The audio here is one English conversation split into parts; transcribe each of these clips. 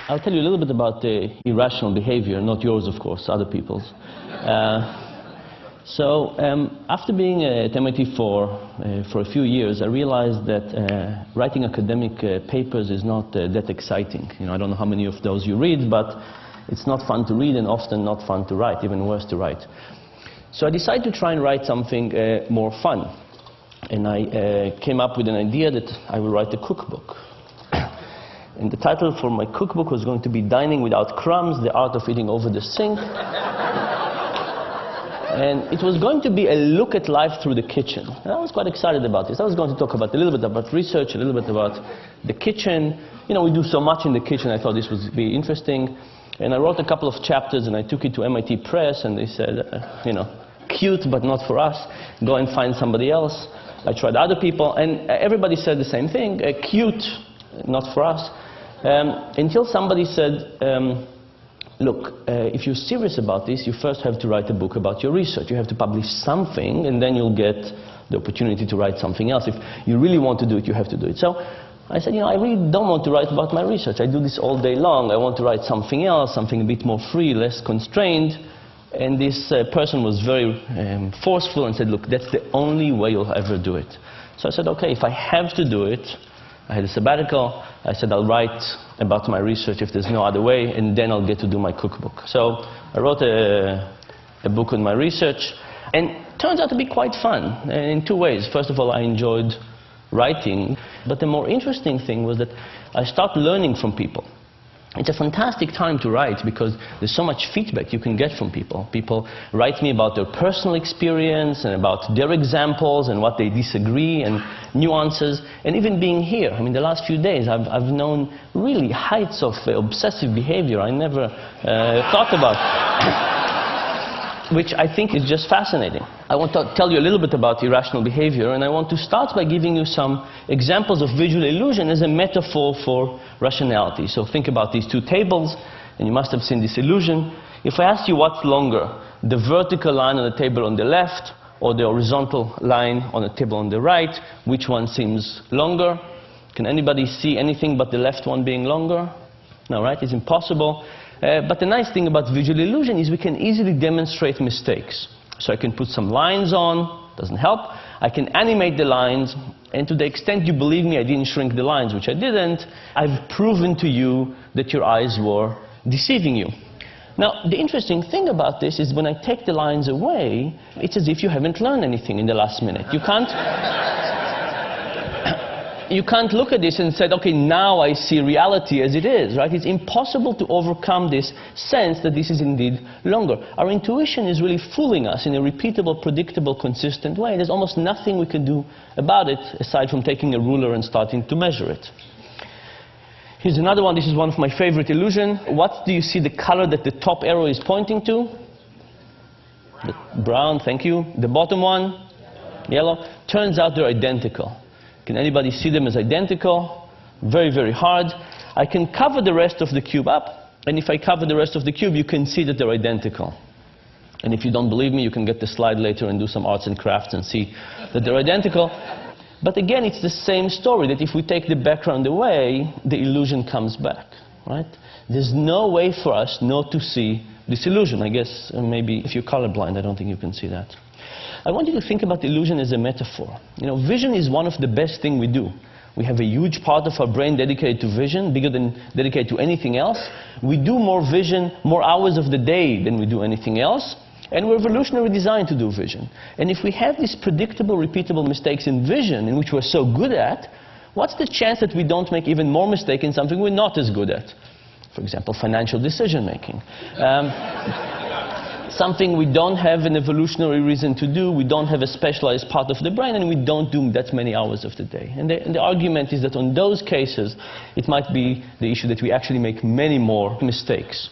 I'll tell you a little bit about the irrational behavior, not yours, of course, other people's. After being at MIT for a few years, I realized that writing academic papers is not that exciting. You know, I don't know how many of those you read, but it's not fun to read and often not fun to write, even worse to write. So I decided to try and write something more fun. And I came up with an idea that I will write a cookbook. And the title for my cookbook was going to be Dining Without Crumbs, The Art of Eating Over the Sink. And it was going to be a look at life through the kitchen. And I was quite excited about this. I was going to talk about a little bit about research, a little bit about the kitchen. You know, we do so much in the kitchen, I thought this would be interesting. And I wrote a couple of chapters and I took it to MIT Press and they said, you know, cute but not for us, go and find somebody else. I tried other people and everybody said the same thing, cute, not for us. Until somebody said, look, if you're serious about this, you first have to write a book about your research. You have to publish something, and then you'll get the opportunity to write something else. If you really want to do it, you have to do it. So I said, you know, I really don't want to write about my research. I do this all day long. I want to write something else, something a bit more free, less constrained. And this person was very forceful and said, look, that's the only way you'll ever do it. So I said, okay, if I have to do it, I had a sabbatical. I said, I'll write about my research if there's no other way, and then I'll get to do my cookbook. So I wrote a book on my research, and it turns out to be quite fun in two ways. First of all, I enjoyed writing, but the more interesting thing was that I started learning from people. It's a fantastic time to write because there's so much feedback you can get from people. People write me about their personal experience and about their examples and what they disagree and nuances. And even being here, I mean, the last few days I've known really heights of obsessive behavior I never thought about. Which I think is just fascinating. I want to tell you a little bit about irrational behavior, and I want to start by giving you some examples of visual illusion as a metaphor for rationality. So think about these two tables, and you must have seen this illusion. If I ask you what's longer, the vertical line on the table on the left or the horizontal line on the table on the right, which one seems longer? Can anybody see anything but the left one being longer? No, right? It's impossible. But the nice thing about visual illusion is we can easily demonstrate mistakes. So I can put some lines on, doesn't help. I can animate the lines, and to the extent you believe me I didn't shrink the lines, which I didn't, I've proven to you that your eyes were deceiving you. Now, the interesting thing about this is when I take the lines away, it's as if you haven't learned anything in the last minute. You can't look at this and say, okay, now I see reality as it is, right? It's impossible to overcome this sense that this is indeed longer. Our intuition is really fooling us in a repeatable, predictable, consistent way. There's almost nothing we can do about it aside from taking a ruler and starting to measure it. Here's another one. This is one of my favorite illusions. What do you see the color that the top arrow is pointing to? The brown, thank you. The bottom one? Yellow. Turns out they're identical. Can anybody see them as identical? Very, very hard. I can cover the rest of the cube up, and if I cover the rest of the cube, you can see that they're identical. And if you don't believe me, you can get the slide later and do some arts and crafts and see that they're identical. But again, it's the same story, that if we take the background away, the illusion comes back, right? There's no way for us not to see this illusion. I guess maybe if you're colorblind, I don't think you can see that. I want you to think about illusion as a metaphor. You know, vision is one of the best things we do. We have a huge part of our brain dedicated to vision, bigger than dedicated to anything else. We do more vision, more hours of the day than we do anything else. And we're evolutionarily designed to do vision. And if we have these predictable, repeatable mistakes in vision, in which we're so good at, what's the chance that we don't make even more mistakes in something we're not as good at? For example, financial decision making. Something we don't have an evolutionary reason to do, we don't have a specialized part of the brain, and we don't do that many hours of the day. And the argument is that on those cases, it might be the issue that we actually make many more mistakes.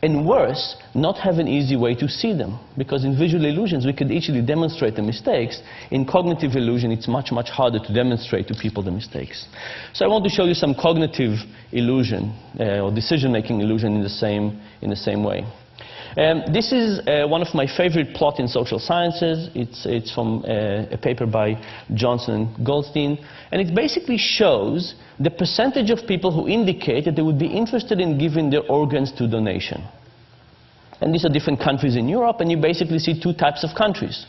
And worse, not have an easy way to see them. Because in visual illusions, we could easily demonstrate the mistakes. In cognitive illusion, it's much, much harder to demonstrate to people the mistakes. So I want to show you some cognitive illusion, or decision-making illusion in the same way. This is one of my favorite plots in social sciences. It's from a paper by Johnson and Goldstein. And it basically shows the percentage of people who indicate that they would be interested in giving their organs to donation. And these are different countries in Europe, and you basically see two types of countries.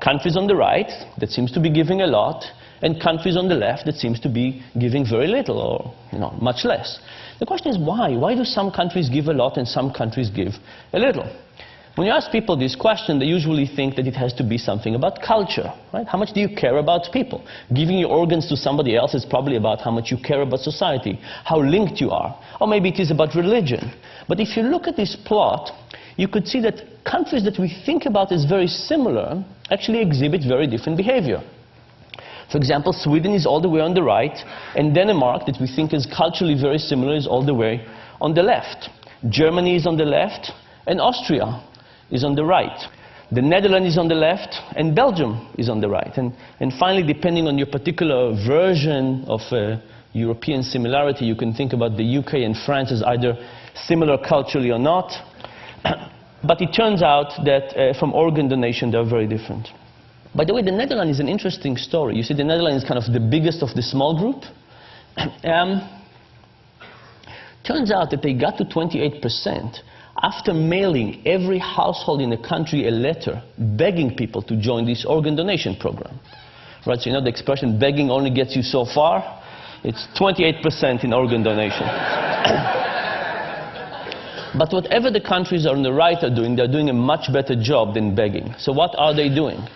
Countries on the right that seems to be giving a lot, and countries on the left that seems to be giving very little, or much less. The question is why? Why do some countries give a lot and some countries give a little? When you ask people this question, they usually think that it has to be something about culture, right? How much do you care about people? Giving your organs to somebody else is probably about how much you care about society, how linked you are. Or maybe it is about religion. But if you look at this plot, you could see that countries that we think about as very similar actually exhibit very different behavior. For example, Sweden is all the way on the right, and Denmark, that we think is culturally very similar, is all the way on the left. Germany is on the left, and Austria is on the right. The Netherlands is on the left, and Belgium is on the right. And finally, depending on your particular version of European similarity, you can think about the UK and France as either similar culturally or not. But it turns out that from organ donation, they're very different. By the way, the Netherlands is an interesting story. You see, the Netherlands is kind of the biggest of the small group. Turns out that they got to 28% after mailing every household in the country a letter begging people to join this organ donation program. Right, so you know the expression, begging only gets you so far? It's 28% in organ donation. But whatever the countries on the right are doing, they're doing a much better job than begging. So what are they doing?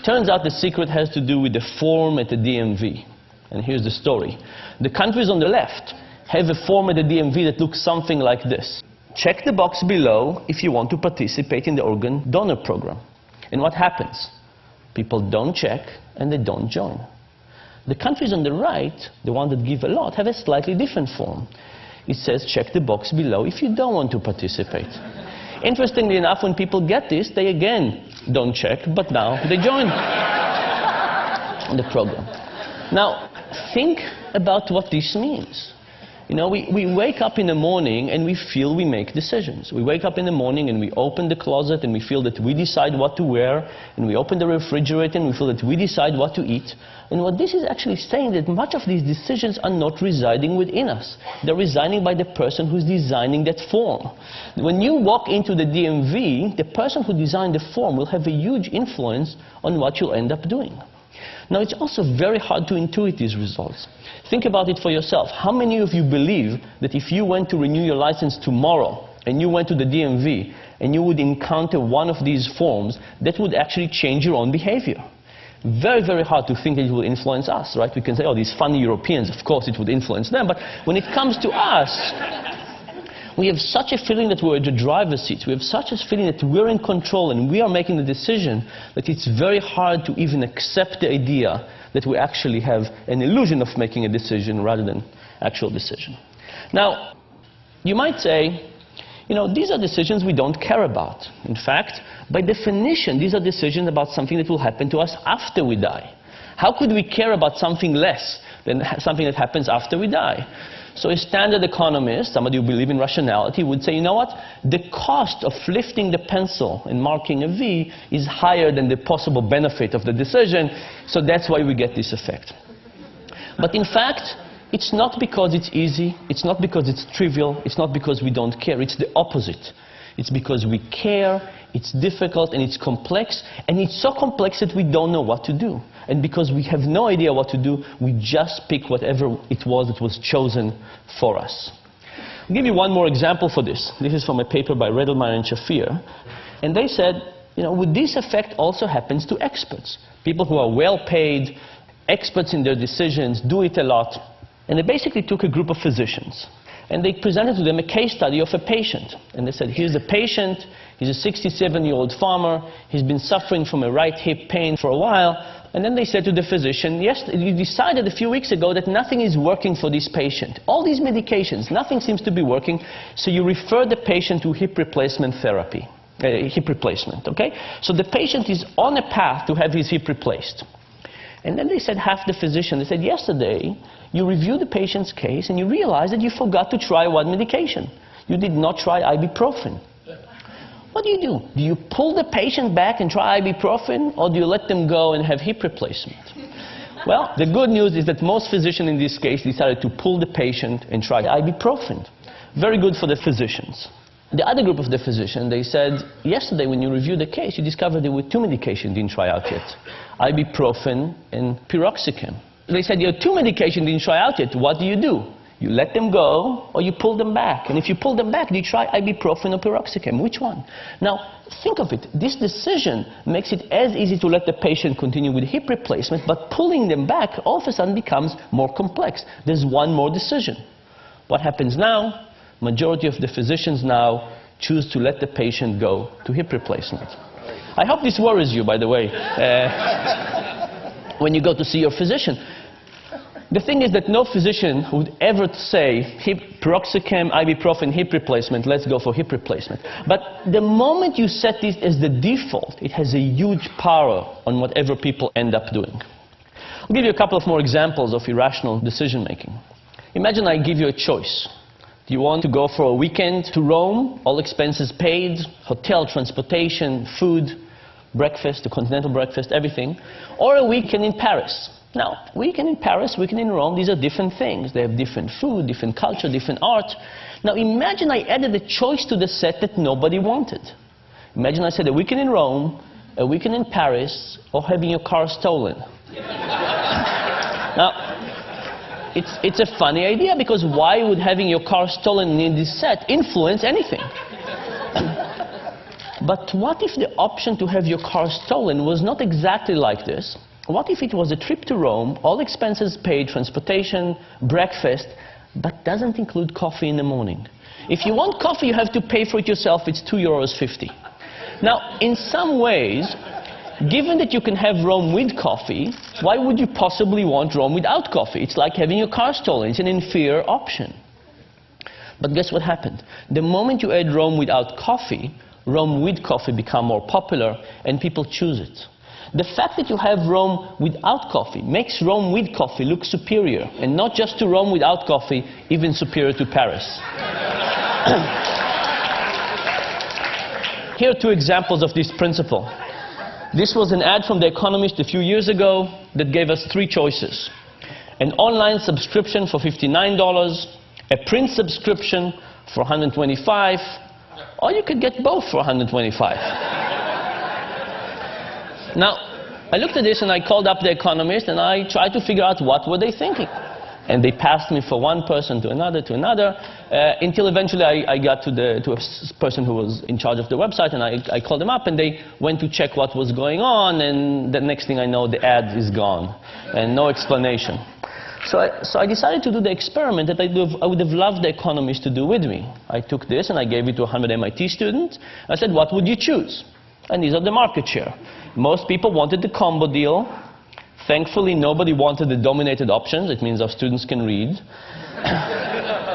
Turns out the secret has to do with the form at the DMV. And here's the story. The countries on the left have a form at the DMV that looks something like this. Check the box below if you want to participate in the organ donor program. And what happens? People don't check and they don't join. The countries on the right, the ones that give a lot, have a slightly different form. It says check the box below if you don't want to participate. Interestingly enough, when people get this, they again don't check, but now they join the program. Now, think about what this means. You know, we wake up in the morning and we feel we make decisions. We wake up in the morning and we open the closet and we feel that we decide what to wear, and we open the refrigerator and we feel that we decide what to eat. And what this is actually saying that much of these decisions are not residing within us. They're residing by the person who's designing that form. When you walk into the DMV, the person who designed the form will have a huge influence on what you'll end up doing. Now, it's also very hard to intuit these results. Think about it for yourself. How many of you believe that if you went to renew your license tomorrow and you went to the DMV and you would encounter one of these forms, that would actually change your own behavior? Very, very hard to think that it will influence us, right? We can say, oh, these funny Europeans, of course it would influence them. But when it comes to us, we have such a feeling that we're at the driver's seat. We have such a feeling that we're in control and we are making the decision that it's very hard to even accept the idea that we actually have an illusion of making a decision rather than actual decision. Now, you might say, you know, these are decisions we don't care about. In fact, by definition, these are decisions about something that will happen to us after we die. How could we care about something less than something that happens after we die? So a standard economist, somebody who believes in rationality, would say, you know what? The cost of lifting the pencil and marking a V is higher than the possible benefit of the decision, so that's why we get this effect. But in fact, it's not because it's easy, it's not because it's trivial, it's not because we don't care, it's the opposite. It's because we care, it's difficult, and it's complex, and it's so complex that we don't know what to do. And because we have no idea what to do, we just pick whatever it was that was chosen for us. I'll give you one more example for this. This is from a paper by Redelmeyer and Shafir. And they said, you know, would this effect also happens to experts? People who are well paid, experts in their decisions, do it a lot. And they basically took a group of physicians. And they presented to them a case study of a patient. And they said, here's the patient. He's a 67-year-old farmer. He's been suffering from a right hip pain for a while. And then they said to the physician, yes, you decided a few weeks ago that nothing is working for this patient. All these medications, nothing seems to be working. So you refer the patient to hip replacement therapy, hip replacement, okay? So the patient is on a path to have his hip replaced. And then they said, half the physician, they said, yesterday, you reviewed the patient's case and you realized that you forgot to try one medication. You did not try ibuprofen. what do? Do you pull the patient back and try ibuprofen, or do you let them go and have hip replacement? Well, the good news is that most physicians in this case decided to pull the patient and try ibuprofen. Very good for the physicians. The other group of the physicians, they said, yesterday when you reviewed the case, you discovered there were two medications didn't try out yet, ibuprofen and piroxicam. They said, you have two medications didn't try out yet. What do? You let them go, or you pull them back. And if you pull them back, do you try ibuprofen or piroxicam? Which one? Now, think of it. This decision makes it as easy to let the patient continue with hip replacement, but pulling them back all of a sudden becomes more complex. There's one more decision. What happens now? Majority of the physicians now choose to let the patient go to hip replacement. I hope this worries you, by the way, when you go to see your physician. The thing is that no physician would ever say, piroxicam, ibuprofen, hip replacement, let's go for hip replacement. But the moment you set this as the default, it has a huge power on whatever people end up doing. I'll give you a couple of more examples of irrational decision making. Imagine I give you a choice. Do you want to go for a weekend to Rome, all expenses paid, hotel, transportation, food, breakfast, a continental breakfast, everything, or a weekend in Paris? Now, weekend in Paris, weekend in Rome, these are different things. They have different food, different culture, different art. Now, imagine I added a choice to the set that nobody wanted. Imagine I said a weekend in Rome, a weekend in Paris, or having your car stolen. Now, it's a funny idea, because why would having your car stolen in this set influence anything? But what if the option to have your car stolen was not exactly like this? What if it was a trip to Rome, all expenses paid, transportation, breakfast, but doesn't include coffee in the morning? If you want coffee, you have to pay for it yourself. It's €2.50. Now, in some ways, given that you can have Rome with coffee, why would you possibly want Rome without coffee? It's like having your car stolen. It's an inferior option. But guess what happened? The moment you add Rome without coffee, Rome with coffee become more popular, and people choose it. The fact that you have Rome without coffee makes Rome with coffee look superior, and not just to Rome without coffee, even superior to Paris. Here are two examples of this principle. This was an ad from The Economist a few years ago that gave us three choices. An online subscription for $59, a print subscription for $125, or you could get both for $125. Now, I looked at this and I called up The Economist and I tried to figure out what were they thinking. And they passed me from one person to another, until eventually I got to a person who was in charge of the website, and I called them up and they went to check what was going on, and the next thing I know, the ad is gone and no explanation. So I decided to do the experiment that I would have loved The Economist to do with me. I took this and I gave it to 100 MIT students. I said, what would you choose? And these are the market share. Most people wanted the combo deal. Thankfully, nobody wanted the dominated options. It means our students can read.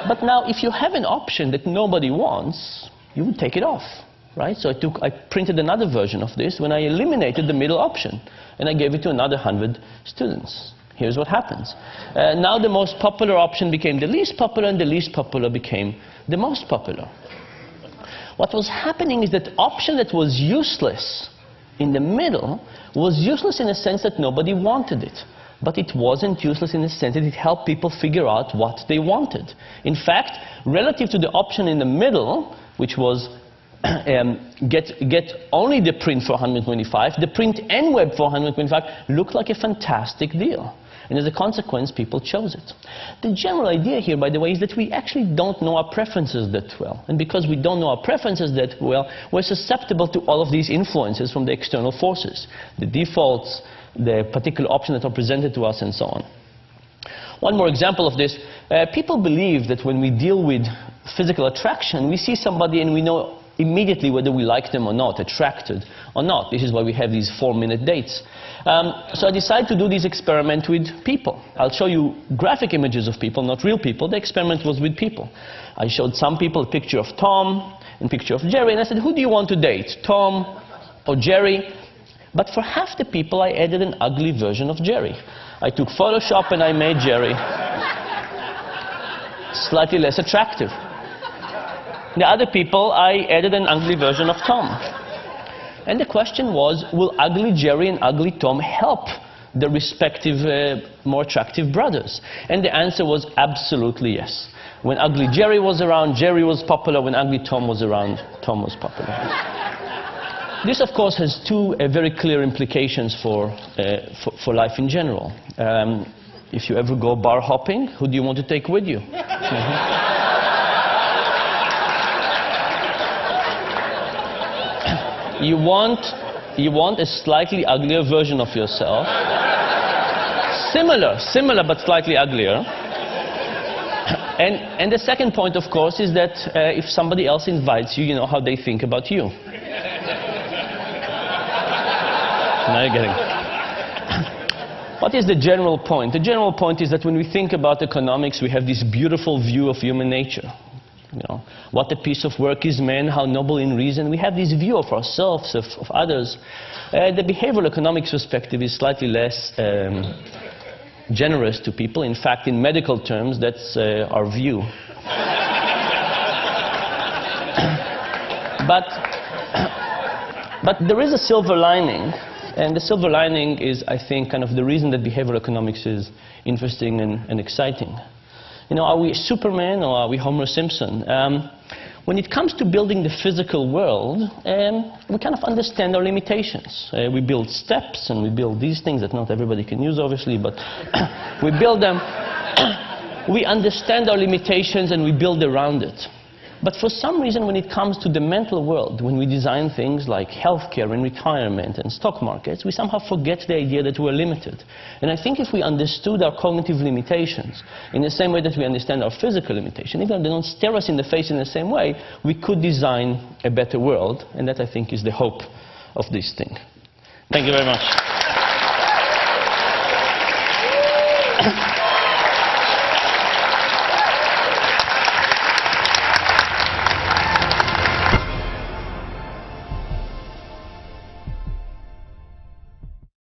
But now, if you have an option that nobody wants, you would take it off, right? So I printed another version of this when I eliminated the middle option, and I gave it to another 100 students. Here's what happens. Now the most popular option became the least popular, and the least popular became the most popular. What was happening is that option that was useless in the middle was useless in the sense that nobody wanted it. But it wasn't useless in the sense that it helped people figure out what they wanted. In fact, relative to the option in the middle, which was get only the print for $125, the print and web for $125 looked like a fantastic deal. And as a consequence, people chose it. The general idea here, by the way, is that we actually don't know our preferences that well. And because we don't know our preferences that well, we're susceptible to all of these influences from the external forces, the defaults, the particular options that are presented to us, and so on. One more example of this. People believe that when we deal with physical attraction, we see somebody and we know immediately whether we like them or not, attracted or not. This is why we have these 4-minute dates. So I decided to do this experiment with people. I'll show you graphic images of people, not real people. The experiment was with people. I showed some people a picture of Tom and a picture of Jerry, and I said, who do you want to date, Tom or Jerry? But for half the people, I added an ugly version of Jerry. I took Photoshop and I made Jerry slightly less attractive. The other people, I added an ugly version of Tom. And the question was, will ugly Jerry and ugly Tom help the respective more attractive brothers? And the answer was absolutely yes. When ugly Jerry was around, Jerry was popular. When ugly Tom was around, Tom was popular. This, of course, has two very clear implications for life in general. If you ever go bar hopping, who do you want to take with you? You want a slightly uglier version of yourself. Similar but slightly uglier. And the second point, of course, is that if somebody else invites you, you know how they think about you. Now you're getting it. What is the general point? The general point is that when we think about economics, we have this beautiful view of human nature. You know, what a piece of work is man, how noble in reason. We have this view of ourselves, of others. The behavioral economics perspective is slightly less generous to people. In fact, in medical terms, that's our view. But there is a silver lining. And the silver lining is, I think, kind of the reason that behavioral economics is interesting and exciting. You know, are we Superman or are we Homer Simpson? When it comes to building the physical world, we kind of understand our limitations. We build steps and we build these things that not everybody can use, obviously, but we build them. We understand our limitations and we build around it. But for some reason, when it comes to the mental world, when we design things like healthcare and retirement and stock markets, we somehow forget the idea that we're limited. And I think if we understood our cognitive limitations in the same way that we understand our physical limitations, even though they don't stare us in the face in the same way, we could design a better world. And that, I think, is the hope of this thing. Thank you very much.